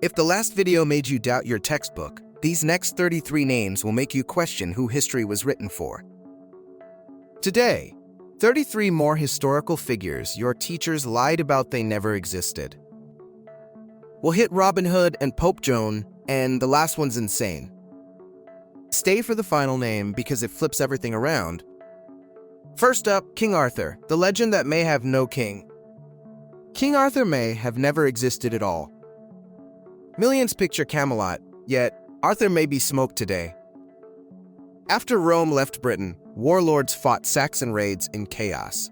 If the last video made you doubt your textbook, these next 33 names will make you question who history was written for. Today, 33 more historical figures your teachers lied about they never existed. We'll hit Robin Hood and Pope Joan, and the last one's insane. Stay for the final name because it flips everything around. First up, King Arthur, the legend that may have no king. King Arthur may have never existed at all. Millions picture Camelot, yet Arthur may be smoked today. After Rome left Britain, warlords fought Saxon raids in chaos.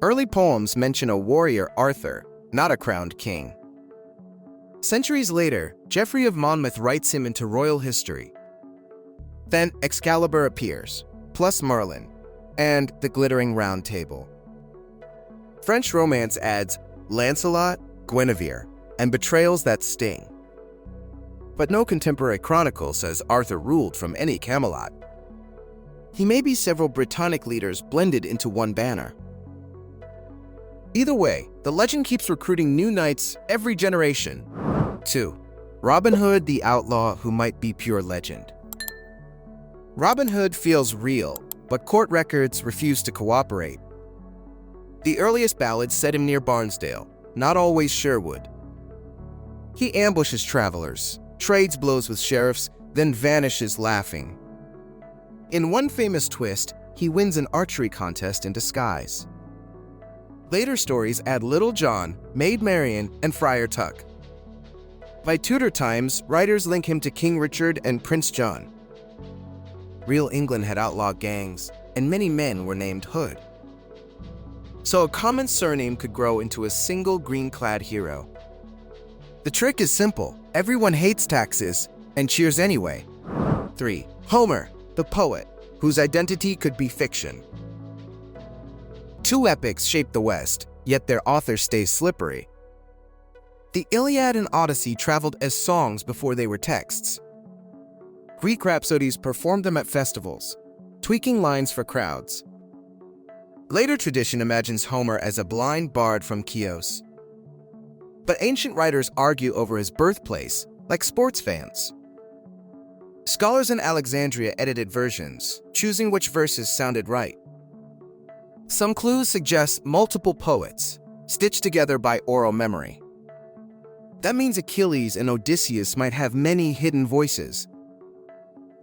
Early poems mention a warrior Arthur, not a crowned king. Centuries later, Geoffrey of Monmouth writes him into royal history. Then Excalibur appears, plus Merlin, and the glittering round table. French romance adds Lancelot, Guinevere, and betrayals that sting. But no contemporary chronicle says Arthur ruled from any Camelot. He may be several Brittonic leaders blended into one banner. Either way, the legend keeps recruiting new knights every generation. 2. Robin Hood, the outlaw who might be pure legend. Robin Hood feels real, but court records refuse to cooperate. The earliest ballads set him near Barnesdale, not always Sherwood. He ambushes travelers, trades blows with sheriffs, then vanishes laughing. In one famous twist, he wins an archery contest in disguise. Later stories add Little John, Maid Marian, and Friar Tuck. By Tudor times, writers link him to King Richard and Prince John. Real England had outlaw gangs, and many men were named Hood. So a common surname could grow into a single green-clad hero. The trick is simple. Everyone hates taxes and cheers anyway. 3. Homer, the poet, whose identity could be fiction. Two epics shape the West, yet their authors stay slippery. The Iliad and Odyssey traveled as songs before they were texts. Greek rhapsodies performed them at festivals, tweaking lines for crowds. Later tradition imagines Homer as a blind bard from Chios. But ancient writers argue over his birthplace, like sports fans. Scholars in Alexandria edited versions, choosing which verses sounded right. Some clues suggest multiple poets, stitched together by oral memory. That means Achilles and Odysseus might have many hidden voices.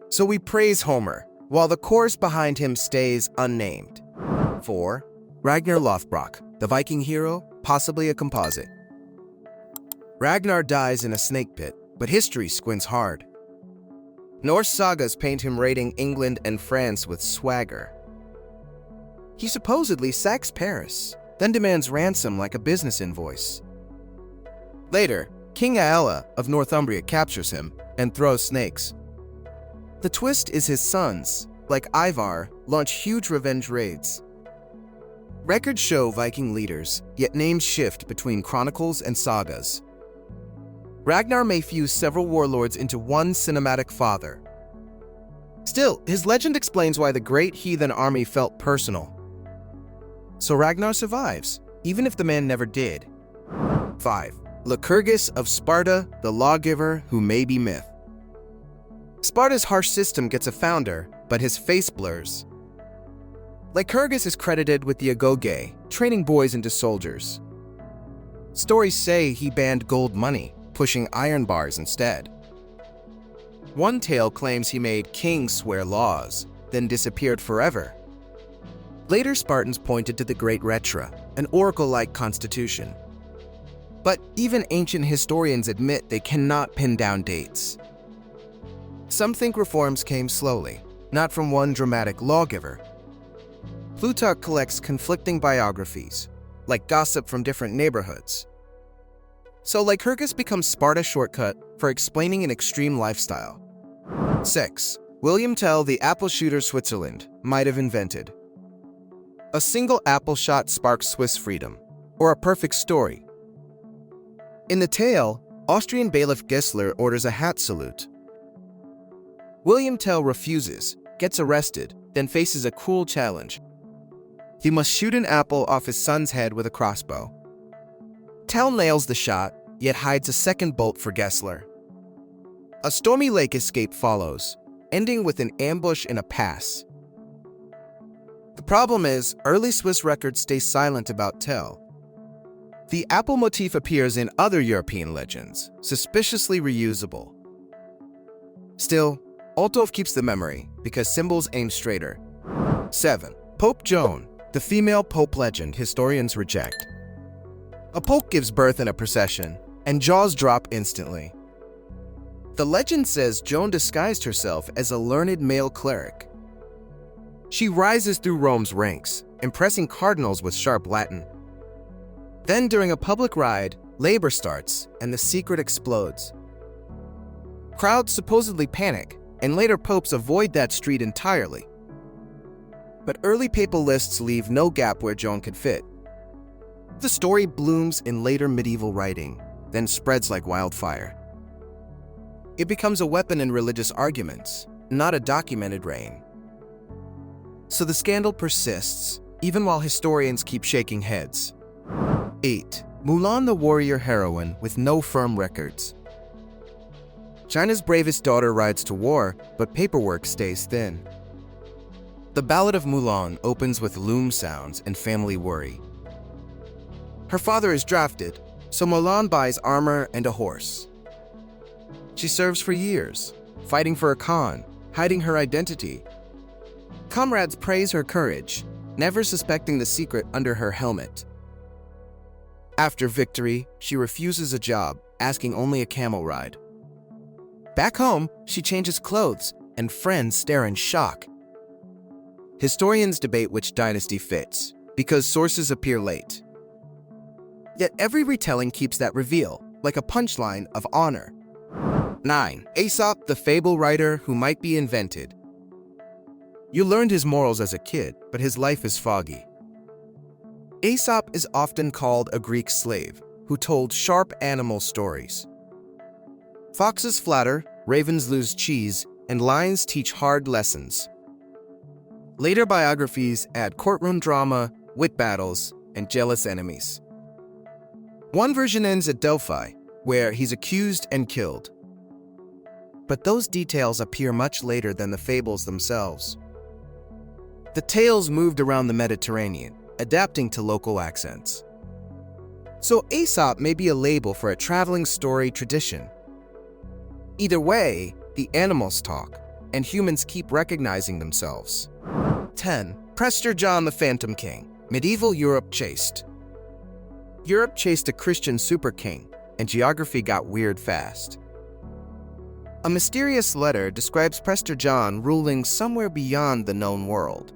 So we praise Homer, while the chorus behind him stays unnamed. 4. Ragnar Lothbrok, the Viking hero, possibly a composite. Ragnar dies in a snake pit, but history squints hard. Norse sagas paint him raiding England and France with swagger. He supposedly sacks Paris, then demands ransom like a business invoice. Later, King Aella of Northumbria captures him and throws snakes. The twist is his sons, like Ivar, launch huge revenge raids. Records show Viking leaders, yet names shift between chronicles and sagas. Ragnar may fuse several warlords into one cinematic father. Still, his legend explains why the great heathen army felt personal. So Ragnar survives, even if the man never did. 5. Lycurgus of Sparta, the lawgiver who may be myth. Sparta's harsh system gets a founder, but his face blurs. Lycurgus is credited with the agoge, training boys into soldiers. Stories say he banned gold money, pushing iron bars instead. One tale claims he made kings swear laws, then disappeared forever. Later Spartans pointed to the Great Retra, an oracle-like constitution. But even ancient historians admit they cannot pin down dates. Some think reforms came slowly, not from one dramatic lawgiver. Plutarch collects conflicting biographies, like gossip from different neighborhoods. So Lycurgus becomes Sparta's shortcut for explaining an extreme lifestyle. 6. William Tell, the apple shooter Switzerland, might have invented. A single apple shot sparks Swiss freedom, or a perfect story. In the tale, Austrian bailiff Gessler orders a hat salute. William Tell refuses, gets arrested, then faces a cruel challenge. He must shoot an apple off his son's head with a crossbow. Tell nails the shot, yet hides a second bolt for Gessler. A stormy lake escape follows, ending with an ambush in a pass. The problem is, early Swiss records stay silent about Tell. The apple motif appears in other European legends, suspiciously reusable. Still, Altdorf keeps the memory because symbols aim straighter. 7. Pope Joan, the female pope legend historians reject. A pope gives birth in a procession, and jaws drop instantly. The legend says Joan disguised herself as a learned male cleric. She rises through Rome's ranks, impressing cardinals with sharp Latin. Then, during a public ride, labor starts and the secret explodes. Crowds supposedly panic, and later popes avoid that street entirely. But early papal lists leave no gap where Joan could fit. The story blooms in later medieval writing, then spreads like wildfire. It becomes a weapon in religious arguments, not a documented reign. So the scandal persists, even while historians keep shaking heads. 8. Mulan the warrior heroine with no firm records. China's bravest daughter rides to war, but paperwork stays thin. The Ballad of Mulan opens with loom sounds and family worry. Her father is drafted, so Mulan buys armor and a horse. She serves for years, fighting for a Khan, hiding her identity. Comrades praise her courage, never suspecting the secret under her helmet. After victory, she refuses a job, asking only a camel ride. Back home, she changes clothes, and friends stare in shock. Historians debate which dynasty fits, because sources appear late. Yet every retelling keeps that reveal, like a punchline of honor. 9. Aesop, the fable writer who might be invented. You learned his morals as a kid, but his life is foggy. Aesop is often called a Greek slave who told sharp animal stories. Foxes flatter, ravens lose cheese, and lions teach hard lessons. Later biographies add courtroom drama, wit battles, and jealous enemies. One version ends at Delphi, where he's accused and killed. But those details appear much later than the fables themselves. The tales moved around the Mediterranean, adapting to local accents. So Aesop may be a label for a traveling story tradition. Either way, the animals talk, and humans keep recognizing themselves. 10. Prester John the Phantom King, medieval Europe chased. Europe chased a Christian super king, and geography got weird fast. A mysterious letter describes Prester John ruling somewhere beyond the known world.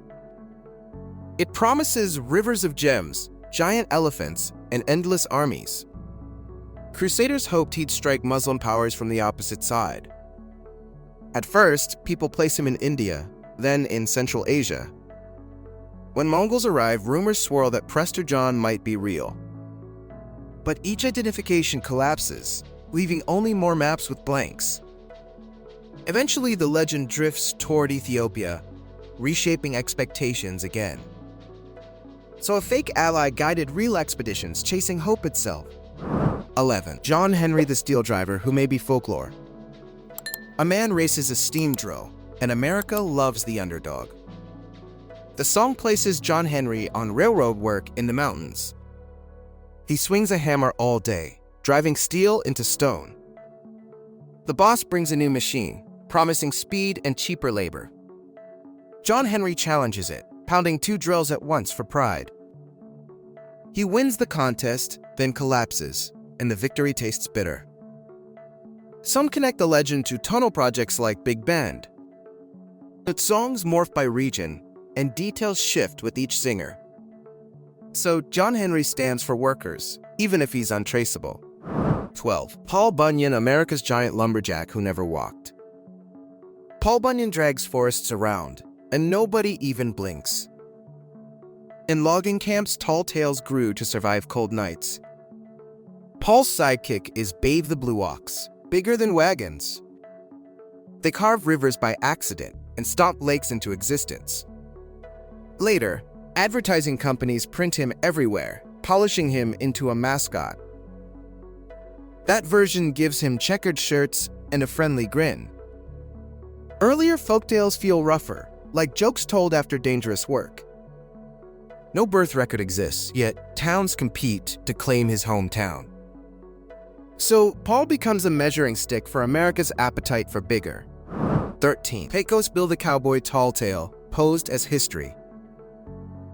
It promises rivers of gems, giant elephants, and endless armies. Crusaders hoped he'd strike Muslim powers from the opposite side. At first, people place him in India, then in Central Asia. When Mongols arrive, rumors swirl that Prester John might be real. But each identification collapses, leaving only more maps with blanks. Eventually, the legend drifts toward Ethiopia, reshaping expectations again. So a fake ally guided real expeditions, chasing hope itself. 11. John Henry the Steel Driver, who may be folklore. A man races a steam drill, and America loves the underdog. The song places John Henry on railroad work in the mountains. He swings a hammer all day, driving steel into stone. The boss brings a new machine, promising speed and cheaper labor. John Henry challenges it, pounding 2 drills at once for pride. He wins the contest, then collapses, and the victory tastes bitter. Some connect the legend to tunnel projects like Big Band. But songs morph by region, and details shift with each singer. So John Henry stands for workers, even if he's untraceable. 12. Paul Bunyan, America's giant lumberjack who never walked. Paul Bunyan drags forests around, and nobody even blinks. In logging camps, tall tales grew to survive cold nights. Paul's sidekick is Babe the Blue Ox, bigger than wagons. They carve rivers by accident and stomp lakes into existence. Later, advertising companies print him everywhere, polishing him into a mascot. That version gives him checkered shirts and a friendly grin. Earlier folktales feel rougher, like jokes told after dangerous work. No birth record exists, yet towns compete to claim his hometown. So Paul becomes a measuring stick for America's appetite for bigger. 13. Pecos Bill the Cowboy Talltale, posed as history.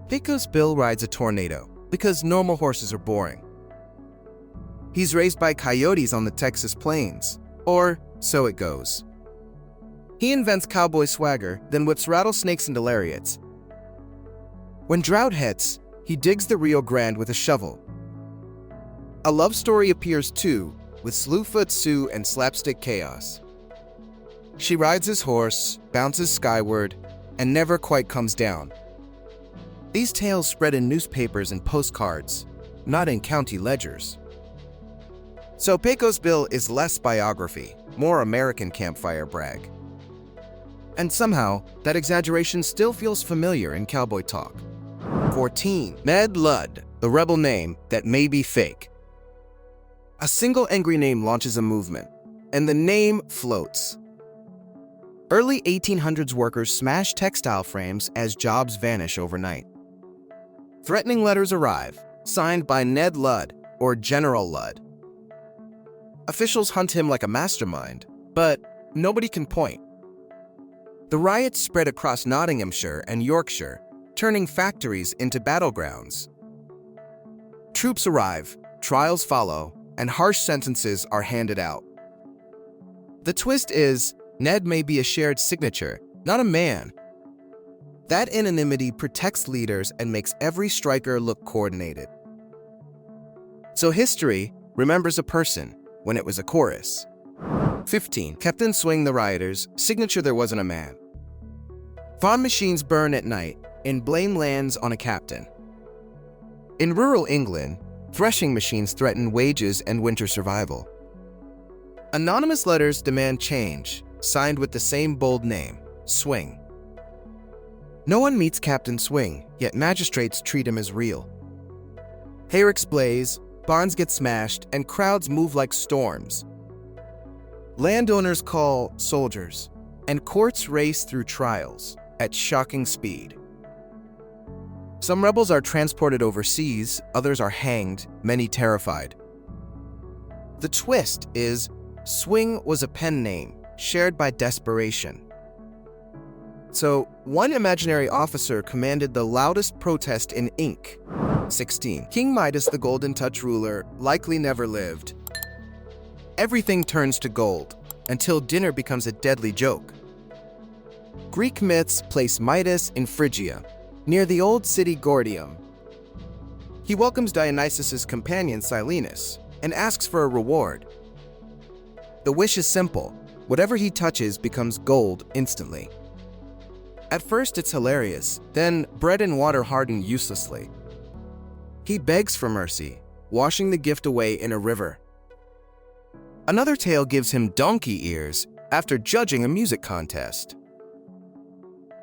Pecos Bill rides a tornado because normal horses are boring. He's raised by coyotes on the Texas plains, or so it goes. He invents cowboy swagger, then whips rattlesnakes into lariats. When drought hits, he digs the Rio Grande with a shovel. A love story appears too, with Slewfoot Sue and slapstick chaos. She rides his horse, bounces skyward, and never quite comes down. These tales spread in newspapers and postcards, not in county ledgers. So Pecos Bill is less biography, more American campfire brag. And somehow, that exaggeration still feels familiar in cowboy talk. 14. Ned Ludd, the rebel name that may be fake. A single angry name launches a movement, and the name floats. Early 1800s workers smash textile frames as jobs vanish overnight. Threatening letters arrive, signed by Ned Ludd or General Ludd. Officials hunt him like a mastermind, but nobody can point. The riots spread across Nottinghamshire and Yorkshire, turning factories into battlegrounds. Troops arrive, trials follow, and harsh sentences are handed out. The twist is, Ned may be a shared signature, not a man. That anonymity protects leaders and makes every striker look coordinated. So history remembers a person when it was a chorus. 15. Captain Swing the rioters, signature there wasn't a man. Farm machines burn at night, and blame lands on a captain. In rural England, threshing machines threaten wages and winter survival. Anonymous letters demand change, signed with the same bold name, Swing. No one meets Captain Swing, yet magistrates treat him as real. Hayricks blaze, barns get smashed, and crowds move like storms. Landowners call soldiers, and courts race through trials at shocking speed. Some rebels are transported overseas, others are hanged, many terrified. The twist is, Swing was a pen name, shared by desperation. So, one imaginary officer commanded the loudest protest in ink. 16. King Midas, the Golden Touch ruler, likely never lived. Everything turns to gold, until dinner becomes a deadly joke. Greek myths place Midas in Phrygia, near the old city Gordium. He welcomes Dionysus' companion Silenus and asks for a reward. The wish is simple. Whatever he touches becomes gold instantly. At first it's hilarious, then bread and water harden uselessly. He begs for mercy, washing the gift away in a river. Another tale gives him donkey ears after judging a music contest.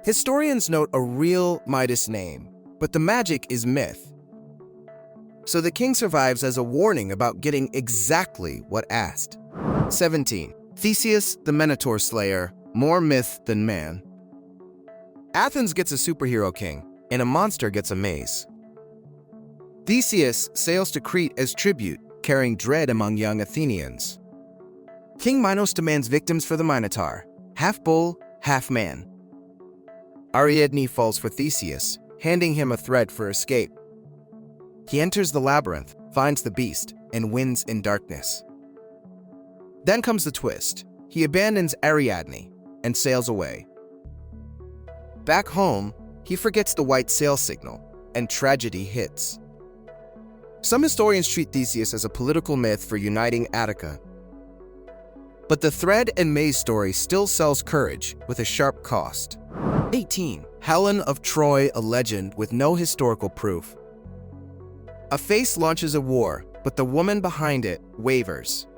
Historians note a real Midas name, but the magic is myth. So the king survives as a warning about getting exactly what asked. 17. Theseus, the Minotaur Slayer, more myth than man. Athens gets a superhero king, and a monster gets a mace. Theseus sails to Crete as tribute, carrying dread among young Athenians. King Minos demands victims for the Minotaur, half bull, half man. Ariadne falls for Theseus, handing him a thread for escape. He enters the labyrinth, finds the beast, and wins in darkness. Then comes the twist. He abandons Ariadne and sails away. Back home, he forgets the white sail signal, and tragedy hits. Some historians treat Theseus as a political myth for uniting Attica. But the thread and maze story still sells courage with a sharp cost. 18. Helen of Troy, a legend with no historical proof. A face launches a war, but the woman behind it wavers.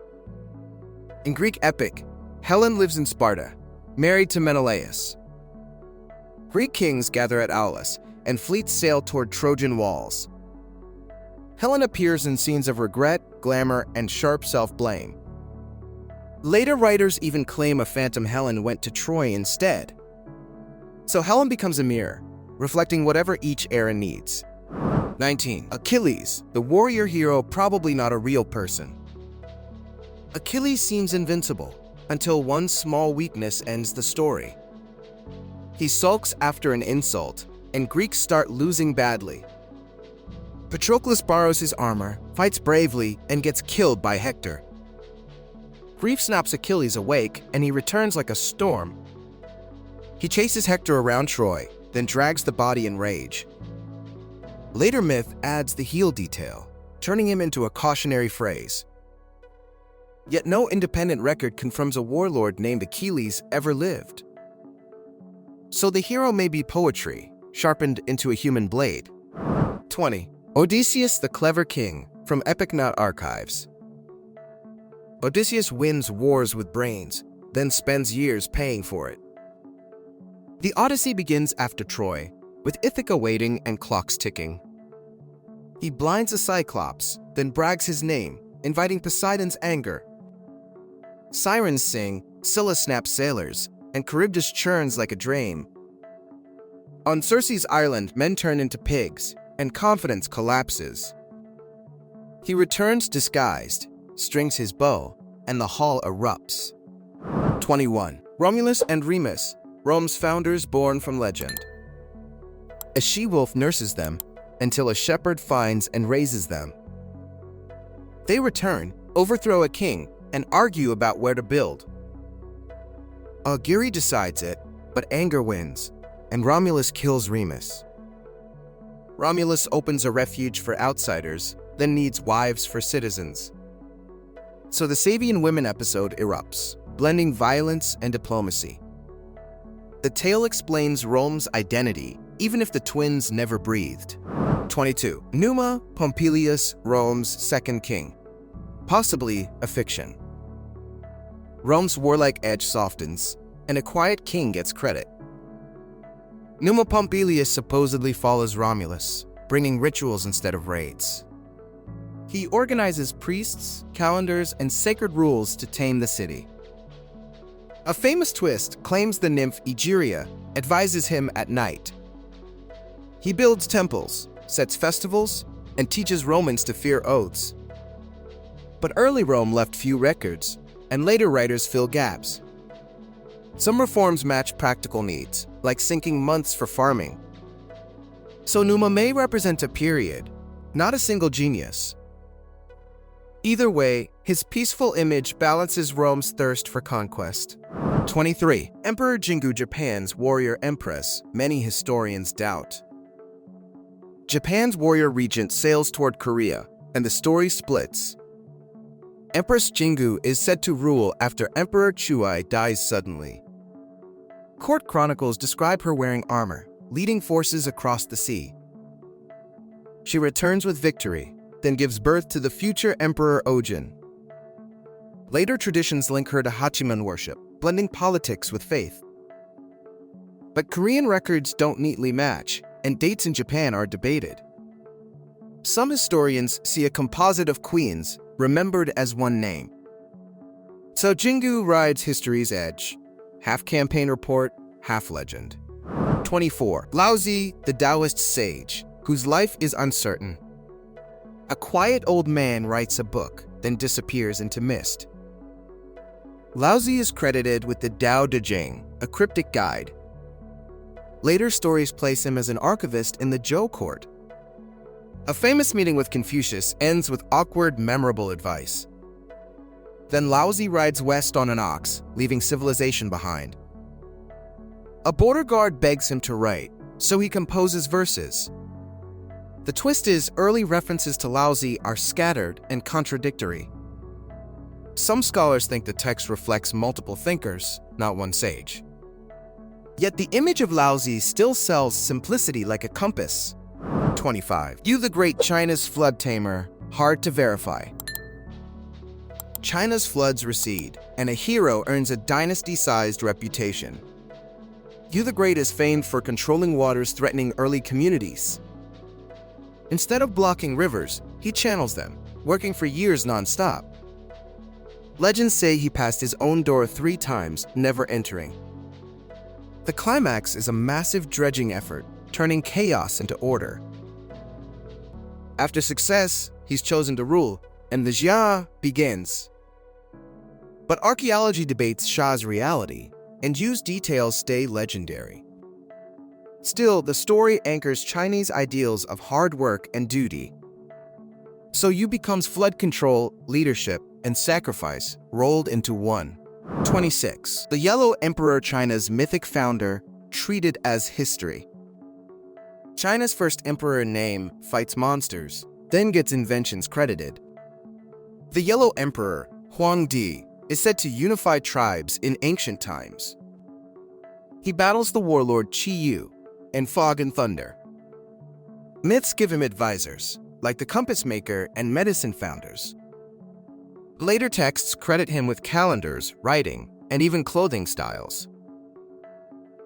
In Greek epic, Helen lives in Sparta, married to Menelaus. Greek kings gather at Aulis, and fleets sail toward Trojan walls. Helen appears in scenes of regret, glamour, and sharp self-blame. Later writers even claim a phantom Helen went to Troy instead. So Helen becomes a mirror, reflecting whatever each era needs. 19. Achilles, the warrior hero probably not a real person. Achilles seems invincible, until one small weakness ends the story. He sulks after an insult, and Greeks start losing badly. Patroclus borrows his armor, fights bravely, and gets killed by Hector. Grief snaps Achilles awake, and he returns like a storm. He chases Hector around Troy, then drags the body in rage. Later myth adds the heel detail, turning him into a cautionary phrase. Yet no independent record confirms a warlord named Achilles ever lived. So the hero may be poetry, sharpened into a human blade. 20. Odysseus the Clever King, from Epic Not Archives. Odysseus wins wars with brains, then spends years paying for it. The Odyssey begins after Troy, with Ithaca waiting and clocks ticking. He blinds a Cyclops, then brags his name, inviting Poseidon's anger. Sirens sing, Scylla snaps sailors, and Charybdis churns like a drain. On Circe's island, men turn into pigs, and confidence collapses. He returns disguised, strings his bow, and the hall erupts. 21. Romulus and Remus, Rome's founders born from legend. A she-wolf nurses them until a shepherd finds and raises them. They return, overthrow a king, and argue about where to build. Auguri decides it, but anger wins, and Romulus kills Remus. Romulus opens a refuge for outsiders, then needs wives for citizens. So the Sabian women episode erupts, blending violence and diplomacy. The tale explains Rome's identity, even if the twins never breathed. 22. Numa Pompilius, Rome's second king. Possibly a fiction. Rome's warlike edge softens, and a quiet king gets credit. Numa Pompilius supposedly follows Romulus, bringing rituals instead of raids. He organizes priests, calendars, and sacred rules to tame the city. A famous twist claims the nymph Egeria advises him at night. He builds temples, sets festivals, and teaches Romans to fear oaths. But early Rome left few records, and later writers fill gaps. Some reforms match practical needs, like sinking months for farming. So Numa may represent a period, not a single genius. Either way, his peaceful image balances Rome's thirst for conquest. 23. Emperor Jingu, Japan's warrior empress, many historians doubt. Japan's warrior regent sails toward Korea, and the story splits. Empress Jingu is said to rule after Emperor Chuai dies suddenly. Court chronicles describe her wearing armor, leading forces across the sea. She returns with victory, then gives birth to the future Emperor Ojin. Later traditions link her to Hachiman worship, blending politics with faith. But Korean records don't neatly match, and dates in Japan are debated. Some historians see a composite of queens, remembered as one name. So Jingu rides history's edge, half campaign report, half legend. 24. Laozi, the Taoist sage, whose life is uncertain. A quiet old man writes a book, then disappears into mist. Laozi is credited with the Tao Te Ching, a cryptic guide. Later stories place him as an archivist in the Zhou court. A famous meeting with Confucius ends with awkward, memorable advice. Then Laozi rides west on an ox, leaving civilization behind. A border guard begs him to write, so he composes verses. The twist is early references to Laozi are scattered and contradictory. Some scholars think the text reflects multiple thinkers, not one sage. Yet the image of Laozi still sells simplicity like a compass. 25. Yu the Great, China's flood tamer, hard to verify. China's floods recede, and a hero earns a dynasty-sized reputation. Yu the Great is famed for controlling waters threatening early communities. Instead of blocking rivers, he channels them, working for years non-stop. Legends say he passed his own door 3 times, never entering. The climax is a massive dredging effort, turning chaos into order. After success, he's chosen to rule, and the Jia begins. But archaeology debates Shah's reality, and Yu's details stay legendary. Still, the story anchors Chinese ideals of hard work and duty. So Yu becomes flood control, leadership, and sacrifice rolled into one. 26. The Yellow Emperor, China's mythic founder, treated as history. China's first emperor in name fights monsters, then gets inventions credited. The Yellow Emperor, Huangdi, is said to unify tribes in ancient times. He battles the warlord Qi Yu in Fog and Thunder. Myths give him advisors, like the compass maker and medicine founders. Later texts credit him with calendars, writing, and even clothing styles.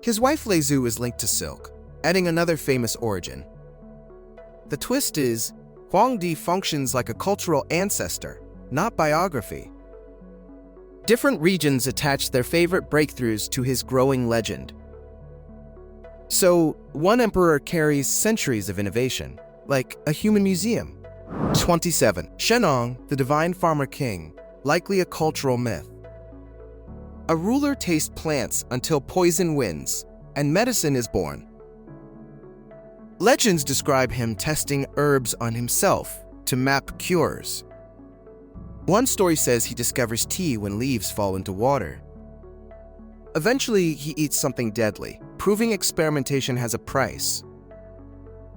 His wife Lei Zhu is linked to silk, adding another famous origin. The twist is, Huangdi functions like a cultural ancestor, not biography. Different regions attach their favorite breakthroughs to his growing legend. So, one emperor carries centuries of innovation, like a human museum. 27. Shennong, the divine farmer king, likely a cultural myth. A ruler tastes plants until poison wins, and medicine is born. Legends describe him testing herbs on himself to map cures. One story says he discovers tea when leaves fall into water. Eventually, he eats something deadly, proving experimentation has a price.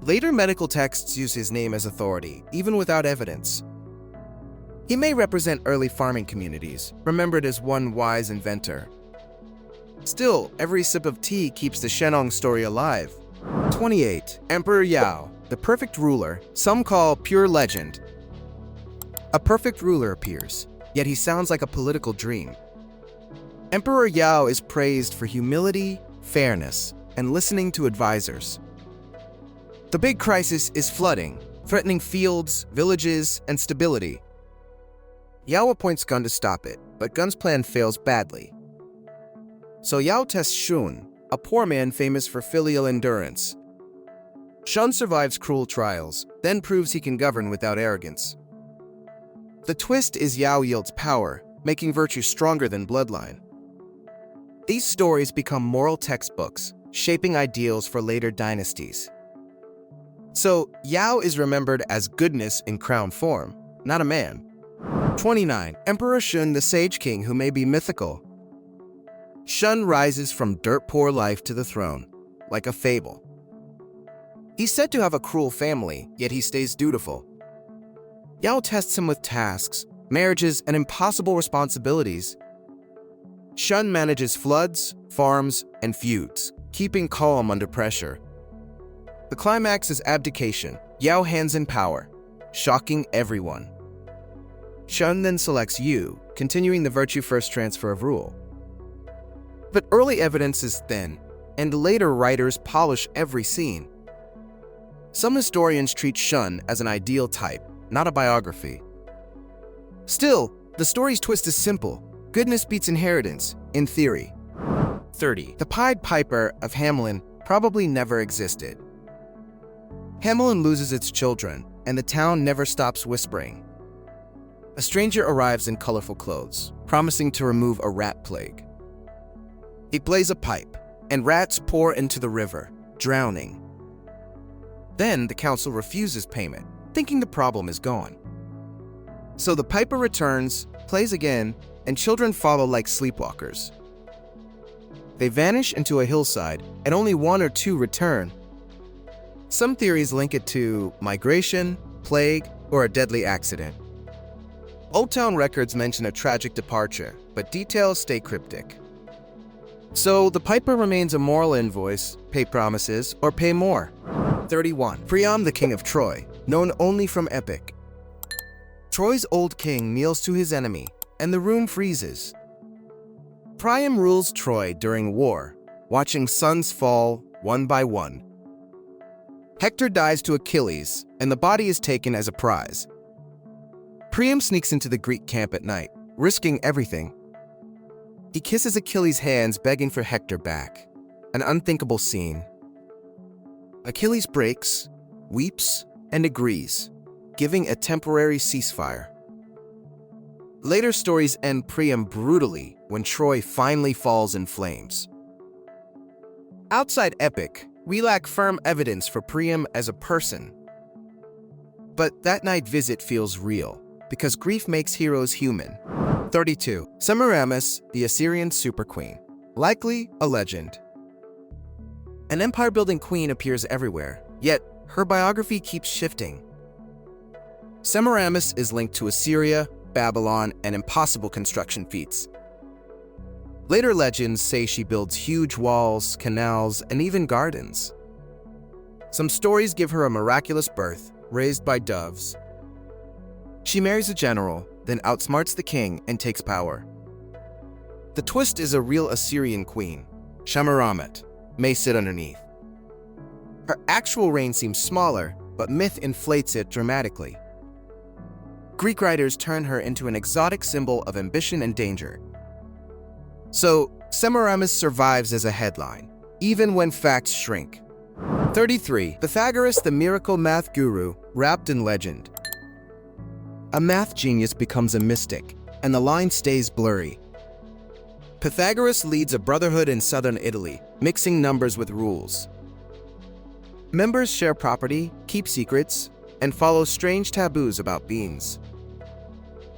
Later medical texts use his name as authority, even without evidence. He may represent early farming communities, remembered as one wise inventor. Still, every sip of tea keeps the Shennong story alive. 28. Emperor Yao, the perfect ruler, some call pure legend. A perfect ruler appears, yet he sounds like a political dream. Emperor Yao is praised for humility, fairness, and listening to advisors. The big crisis is flooding, threatening fields, villages, and stability. Yao appoints Gun to stop it, but Gun's plan fails badly. So Yao tests Shun, a poor man famous for filial endurance. Shun survives cruel trials, then proves he can govern without arrogance. The twist is Yao yields power, making virtue stronger than bloodline. These stories become moral textbooks, shaping ideals for later dynasties. So, Yao is remembered as goodness in crown form, not a man. 29. Emperor Shun, the sage king who may be mythical. Shun rises from dirt-poor life to the throne, like a fable. He's said to have a cruel family, yet he stays dutiful. Yao tests him with tasks, marriages, and impossible responsibilities. Shun manages floods, farms, and feuds, keeping calm under pressure. The climax is abdication. Yao hands in power, shocking everyone. Shun then selects Yu, continuing the virtue-first transfer of rule. But early evidence is thin, and later writers polish every scene. Some historians treat Shun as an ideal type, not a biography. Still, the story's twist is simple. Goodness beats inheritance, in theory. 30. The Pied Piper of Hamelin probably never existed. Hamelin loses its children, and the town never stops whispering. A stranger arrives in colorful clothes, promising to remove a rat plague. He plays a pipe, and rats pour into the river, drowning. Then the council refuses payment, thinking the problem is gone. So the piper returns, plays again, and children follow like sleepwalkers. They vanish into a hillside, and only 1 or 2 return. Some theories link it to migration, plague, or a deadly accident. Old Town records mention a tragic departure, but details stay cryptic. So the piper remains a moral invoice, pay promises, or pay more. 31. Priam, the king of Troy, known only from epic. Troy's old king kneels to his enemy, and the room freezes. Priam rules Troy during war, watching sons fall one by one. Hector dies to Achilles, and the body is taken as a prize. Priam sneaks into the Greek camp at night, risking everything. He kisses Achilles' hands, begging for Hector back. An unthinkable scene. Achilles breaks, weeps, and agrees, giving a temporary ceasefire. Later stories end Priam brutally when Troy finally falls in flames. Outside epic, we lack firm evidence for Priam as a person. But that night visit feels real, because grief makes heroes human. 32. Semiramis, the Assyrian super queen. Likely a legend. An empire-building queen appears everywhere, yet her biography keeps shifting. Semiramis is linked to Assyria, Babylon, and impossible construction feats. Later legends say she builds huge walls, canals, and even gardens. Some stories give her a miraculous birth, raised by doves. She marries a general, then outsmarts the king and takes power. The twist is a real Assyrian queen, Shamaramet, may sit underneath. Her actual reign seems smaller, but myth inflates it dramatically. Greek writers turn her into an exotic symbol of ambition and danger. So, Semiramis survives as a headline, even when facts shrink. 33. Pythagoras, the miracle math guru, wrapped in legend. A math genius becomes a mystic, and the line stays blurry. Pythagoras leads a brotherhood in southern Italy, mixing numbers with rules. Members share property, keep secrets, and follow strange taboos about beings.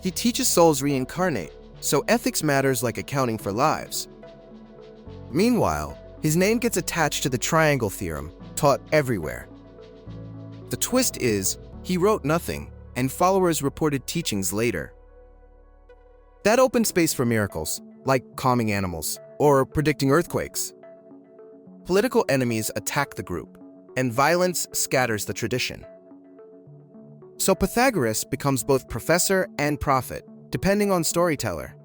He teaches souls reincarnate, so ethics matters like accounting for lives. Meanwhile, his name gets attached to the triangle theorem, taught everywhere. The twist is, he wrote nothing, and followers reported teachings later. That opened space for miracles, like calming animals, or predicting earthquakes. Political enemies attack the group, and violence scatters the tradition. So Pythagoras becomes both professor and prophet, depending on storyteller.